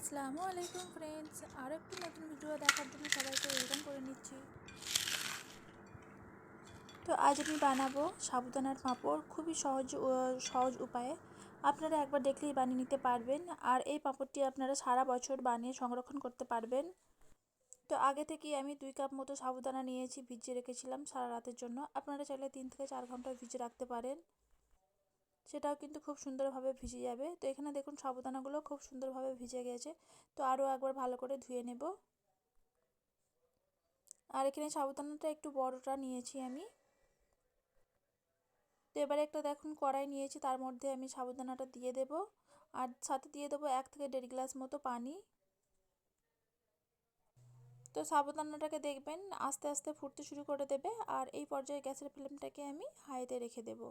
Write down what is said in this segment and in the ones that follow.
আসসালামু আলাইকুম ফ্রেন্ডস, আর একটি নতুন ভিডিও দেখার জন্য সবাইকে ওয়েলকাম করে নিচ্ছি। তো আজ আমি বানাবো সাবুদানার পাঁপড় খুবই সহজ উপায়ে। আপনারা একবার দেখলেই বানিয়ে নিতে পারবেন, আর এই পাঁপড়টি আপনারা সারা বছর বানিয়ে সংরক্ষণ করতে পারবেন। তো আগে থেকেই আমি 2 কাপ মতো সাবুদানা নিয়েছি, ভিজিয়ে রেখেছিলাম সারা রাতের জন্য। আপনারা চাইলে 3 থেকে 4 ঘন্টা ভিজিয়ে রাখতে পারেন, সেটাও কিন্তু খুব সুন্দরভাবে ভিজে যাবে। তো এখানে দেখুন সাবুদানাগুলো খুব সুন্দরভাবে ভিজে গেছে। তো আরও একবার ভালো করে ধুয়ে নেব। আর এখানে সাবুদানাটা একটু বড়টা নিয়েছি আমি। তো এবারে একটা দেখুন কড়াই নিয়েছি, তার মধ্যে আমি সাবুদানাটা দিয়ে দেব, আর সাথে দিয়ে দেবো 1 থেকে 1.5 গ্লাস মতো পানি। তো সাবুদানাটাকে দেখবেন আস্তে আস্তে ফুটতে শুরু করে দেবে, আর এই পর্যায়ে গ্যাসের ফ্লেমটাকে আমি হাইতে রেখে দেব।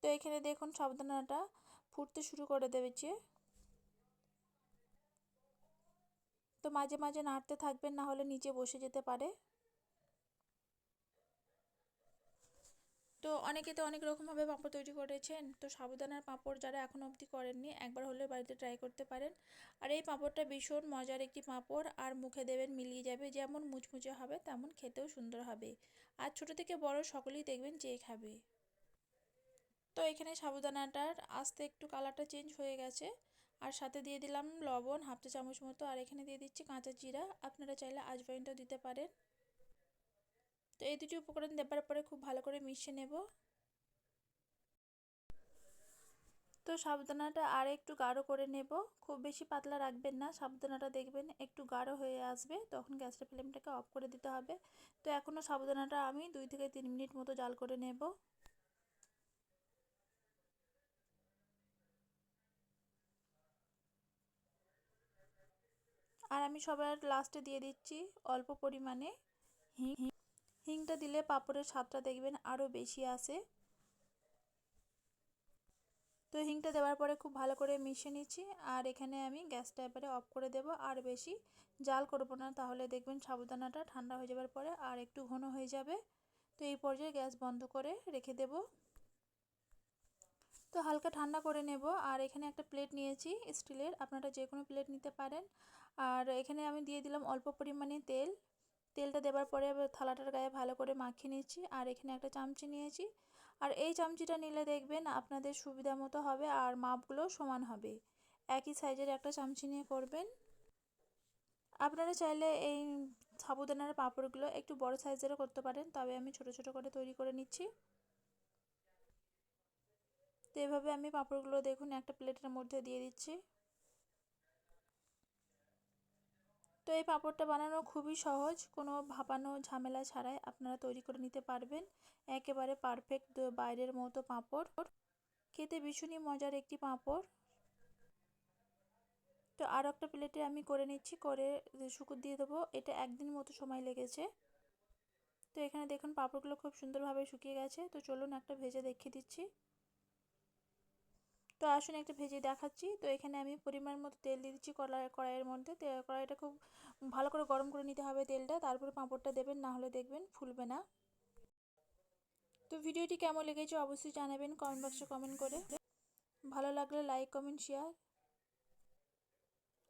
তো এখানে দেখুন সাবুদানাটা ফুটতে শুরু করে দেবেছে। তো মাঝে মাঝে নাড়তে থাকবেন, না হলে নিচে বসে যেতে পারে। তো অনেকে তো অনেক রকমভাবে পাঁপড় তৈরি করেছেন। তো সাবুদানার পাঁপড় যারা এখনও অবধি করেননি, একবার হলেও বাড়িতে ট্রাই করতে পারেন। আর এই পাঁপড়টা ভীষণ মজার একটি পাঁপড়, আর মুখে দেবেন মিলিয়ে যাবে। যেমন মুচমুচে হবে তেমন খেতেও সুন্দর হবে, আর ছোট থেকে বড় সকলেই দেখবেন চেয়ে খাবে। তো এখানে সাবুদানাটার আস্তে একটু কালারটা চেঞ্জ হয়ে গেছে, আর সাথে দিয়ে দিলাম লবণ 1/2 চা চামচ মতো, আর এখানে দিয়ে দিচ্ছি কাঁচা জিরা। আপনারা চাইলে আজওয়াইনটাও দিতে পারেন। তো এই দুটি উপকরণ দেবার পরে খুব ভালো করে মিশিয়ে নেব। তো সাবুদানাটা আর একটু গাঢ় করে নেব, খুব বেশি পাতলা রাখবেন না। সাবুদানাটা দেখবেন একটু গাঢ় হয়ে আসবে, তখন গ্যাসের ফ্লেমটাকে অফ করে দিতে হবে। তো এখনও সাবুদানাটা আমি 2 থেকে 3 মিনিট মতো জাল করে নেব। আর আমি সবার লাস্টে দিয়ে দিচ্ছি অল্প পরিমাণে হিং। হিংটা দিলে পাঁপড়ের স্বাদটা দেখবেন আরও বেশি আসে। তো হিংটা দেওয়ার পরে খুব ভালো করে মিশিয়ে নিচ্ছি, আর এখানে আমি গ্যাসটা এবারে অফ করে দেব। আর বেশি জাল করব না, তাহলে দেখবেন সাবুদানাটা ঠান্ডা হয়ে যাওয়ার পরে আর একটু ঘন হয়ে যাবে। তো এই পর্যায়ে গ্যাস বন্ধ করে রেখে দেব। তো হালকা ঠান্ডা করে নেব। আর এখানে একটা প্লেট নিয়েছি স্টিলের, আপনারা যে কোনো প্লেট নিতে পারেন। আর এখানে আমি দিয়ে দিলাম অল্প পরিমাণে তেল। তেলটা দেওয়ার পরে থালাটার গায়ে ভালো করে মাখিয়ে নিচ্ছি। আর এখানে একটা চামচি নিয়েছি, আর এই চামচিটা নিলে দেখবেন আপনাদের সুবিধা মতো হবে, আর মাপগুলো সমান হবে। একই সাইজের একটা চামচি নিয়ে করবেন। আপনারা চাইলে এই সাবুদানার পাঁপড়গুলো একটু বড় সাইজেরও করতে পারেন, তবে আমি ছোট ছোট করে তৈরি করে নিচ্ছি। তো এভাবে আমি পাঁপড়গুলো দেখুন একটা প্লেটের মধ্যে দিয়ে দিচ্ছি। তো এই পাঁপড়টা বানানো খুবই সহজ, কোনো ভাপানো ঝামেলা ছাড়াই আপনারা তৈরি করে নিতে পারবেন। একেবারে পারফেক্ট বাইরের মতো পাঁপড়, খেতে ভীষণই মজার একটি পাঁপড়। তো আর একটা প্লেটে আমি করে নিচ্ছি, করে শুকর দিয়ে দেবো। এটা 1 দিন মতো সময় লেগেছে। তো এখানে দেখুন পাঁপড়গুলো খুব সুন্দরভাবে শুকিয়ে গেছে। তো চলুন একটা ভেজে দেখিয়ে দিচ্ছি। তো আসুন একটা ভেজে দেখাচ্ছি। তো এখানে আমি পরিমাণ মতো তেল দিয়ে দিচ্ছি কড়াইয়ের মধ্যে। কড়াইটা খুব ভালো করে গরম করে নিতে হবে তেলটা, তারপরে পাঁপড়টা দেবেন, না হলে দেখবেন ফুলবে না। তো ভিডিওটি কেমন লেগেছে অবশ্যই জানাবেন কমেন্ট বক্সে কমেন্ট করে। ভালো লাগলে লাইক কমেন্ট শেয়ার।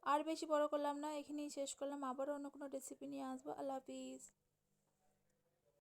আর বেশি বড় করলাম না, এখানেই শেষ করলাম। আবারও অন্য কোনো রেসিপি নিয়ে আসবো। আল্লাহ হাফিজ।